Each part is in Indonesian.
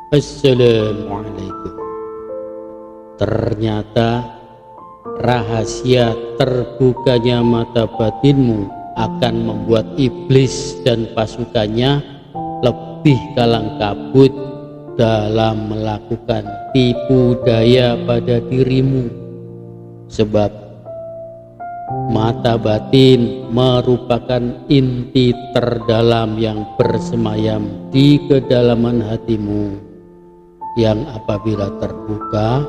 Assalamualaikum. Ternyata rahasia terbukanya mata batinmu akan membuat iblis dan pasukannya lebih kalang kabut dalam melakukan tipu daya pada dirimu. Sebab mata batin merupakan inti terdalam yang bersemayam di kedalaman hatimu, yang apabila terbuka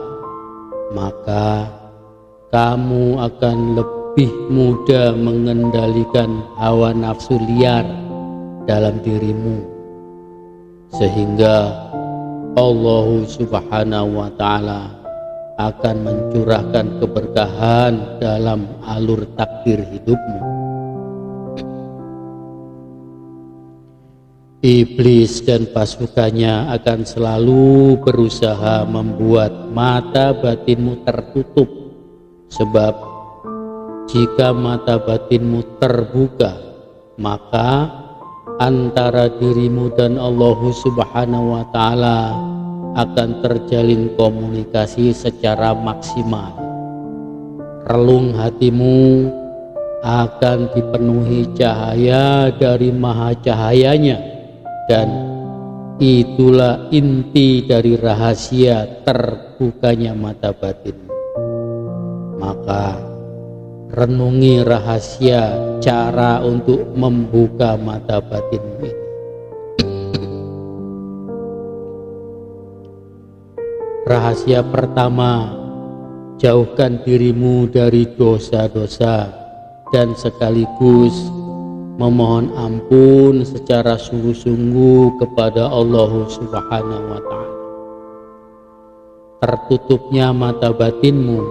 maka kamu akan lebih mudah mengendalikan hawa nafsu liar dalam dirimu, sehingga Allah Subhanahu wa Ta'ala akan mencurahkan keberkahan dalam alur takdir hidupmu. Iblis dan pasukannya akan selalu berusaha membuat mata batinmu tertutup, sebab jika mata batinmu terbuka, maka antara dirimu dan Allah Subhanahu wa Ta'ala akan terjalin komunikasi secara maksimal. Relung hatimu akan dipenuhi cahaya dari maha cahayanya, dan itulah inti dari rahasia terbukanya mata batin. Maka renungi rahasia cara untuk membuka mata batinmu ini. Rahasia pertama, jauhkan dirimu dari dosa-dosa dan sekaligus memohon ampun secara sungguh-sungguh kepada Allah Subhanahu wa Ta'ala. Tertutupnya mata batinmu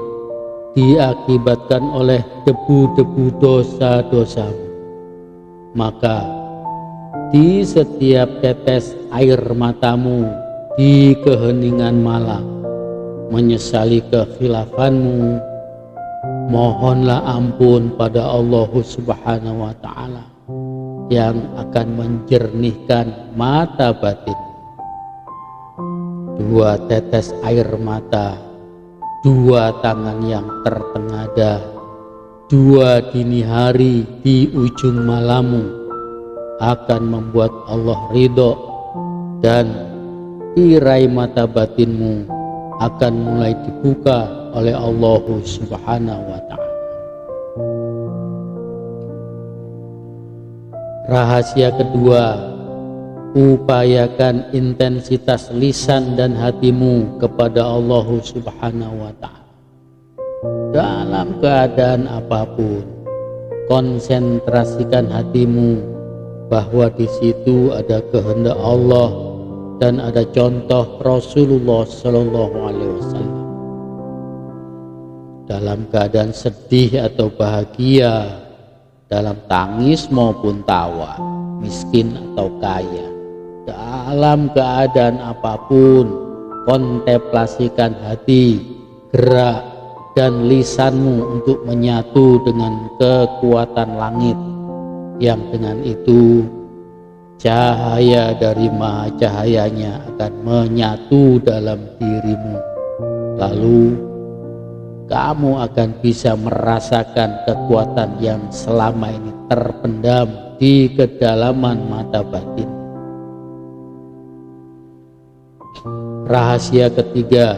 diakibatkan oleh debu-debu dosa-dosamu, maka di setiap tetes air matamu di keheningan malam menyesali kekhilafanmu, mohonlah ampun pada Allah Subhanahu wa Ta'ala yang akan menjernihkan mata batin. Dua tetes air mata, dua tangan yang tertengadah, dua dini hari di ujung malammu akan membuat Allah ridho, dan tirai mata batinmu akan mulai dibuka oleh Allah Subhanahu wa Ta'ala. Rahasia kedua, upayakan intensitas lisan dan hatimu kepada Allah Subhanahu wa Ta'ala. Dalam keadaan apapun, konsentrasikan hatimu bahwa di situ ada kehendak Allah dan ada contoh Rasulullah Shallallahu Alaihi Wasallam. Dalam keadaan sedih atau bahagia, dalam tangis maupun tawa, miskin atau kaya, dalam keadaan apapun, kontemplasikan hati, gerak, dan lisanmu untuk menyatu dengan kekuatan langit, yang dengan itu cahaya dari maha cahayanya akan menyatu dalam dirimu. Lalu kamu akan bisa merasakan kekuatan yang selama ini terpendam di kedalaman mata batin. Rahasia ketiga,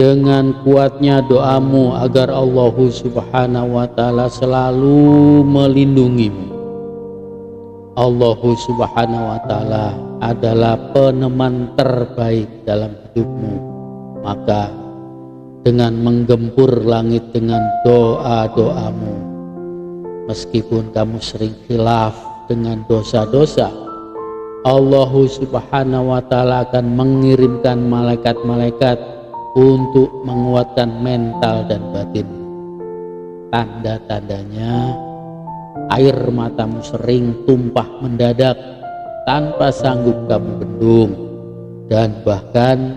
dengan kuatnya doamu agar Allah Subhanahu wa Ta'ala selalu melindungimu. Allah Subhanahu wa Ta'ala adalah peneman terbaik dalam hidupmu. Maka dengan menggempur langit dengan doa-doamu, meskipun kamu sering khilaf dengan dosa-dosa, Allah Subhanahu wa Ta'ala akan mengirimkan malaikat-malaikat untuk menguatkan mental dan batin. Tanda-tandanya, air matamu sering tumpah mendadak tanpa sanggup kamu bendung, dan bahkan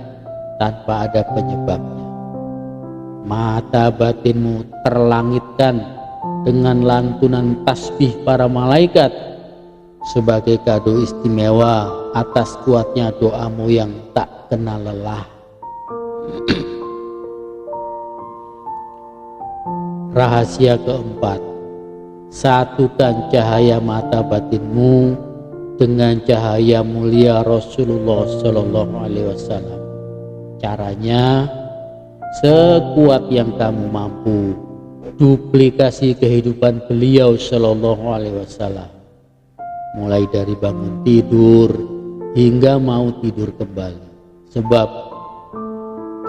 tanpa ada penyebabnya. Mata batinmu terlangitkan dengan lantunan tasbih para malaikat, sebagai kado istimewa atas kuatnya doamu yang tak kenal lelah. Rahasia keempat, satukan cahaya mata batinmu dengan cahaya mulia Rasulullah Shallallahu Alaihi Wasallam. Caranya, sekuat yang kamu mampu, duplikasi kehidupan beliau Shallallahu Alaihi Wasallam, mulai dari bangun tidur hingga mau tidur kembali. Sebab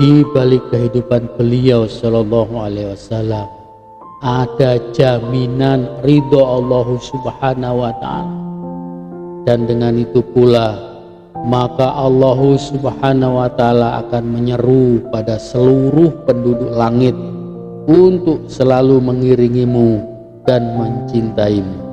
di balik kehidupan beliau Shallallahu Alaihi Wasallam ada jaminan ridho Allah Subhanahu wa Ta'ala, dan dengan itu pula maka Allah Subhanahu wa Ta'ala akan menyeru pada seluruh penduduk langit untuk selalu mengiringimu dan mencintaimu.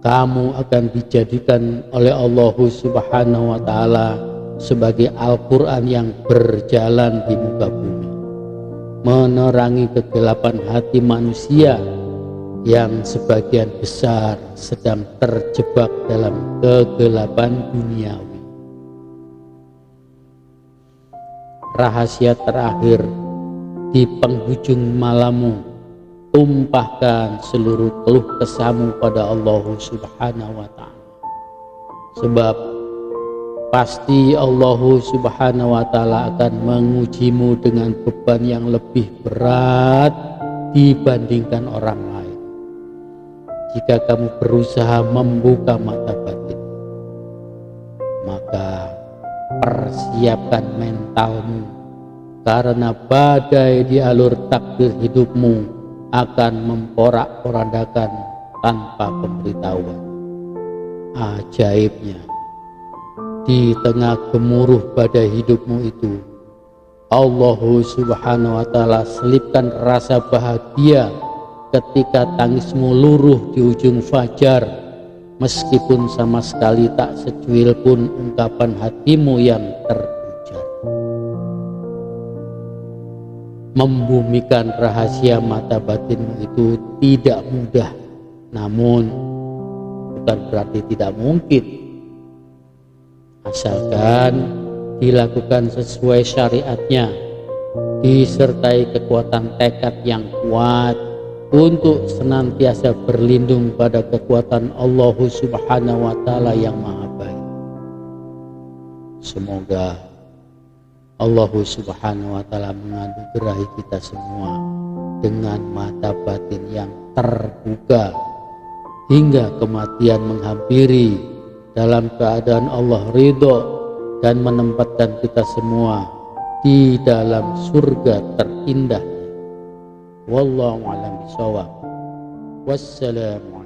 Kamu akan dijadikan oleh Allah Subhanahu wa Ta'ala sebagai Al-Quran yang berjalan di muka bumi, menerangi kegelapan hati manusia yang sebagian besar sedang terjebak dalam kegelapan duniawi. Rahasia terakhir, di penghujung malammu tumpahkan seluruh keluh kesahmu pada Allah Subhanahu wa Ta'ala. Sebab pasti Allah Subhanahu wa Ta'ala akan mengujimu dengan beban yang lebih berat dibandingkan orang lain. Jika kamu berusaha membuka mata batin, maka persiapkan mentalmu, karena badai di alur takdir hidupmu akan memporak-porandakan tanpa pemberitahuan. Ajaibnya, di tengah gemuruh badai hidupmu itu, Allah Subhanahu wa Ta'ala selipkan rasa bahagia ketika tangismu luruh di ujung fajar, meskipun sama sekali tak secuil pun ungkapan hatimu yang terujar. Membumikan rahasia mata batinmu itu tidak mudah, namun bukan berarti tidak mungkin, asalkan dilakukan sesuai syariatnya, disertai kekuatan tekad yang kuat untuk senantiasa berlindung pada kekuatan Allah Subhanahu wa Ta'ala yang maha baik. Semoga Allah Subhanahu wa Ta'ala menganugerahi kita semua dengan mata batin yang terbuka hingga kematian menghampiri, dalam keadaan Allah ridho dan menempatkan kita semua di dalam surga terindah. Wallahu a'lam bishawab. Wassalamu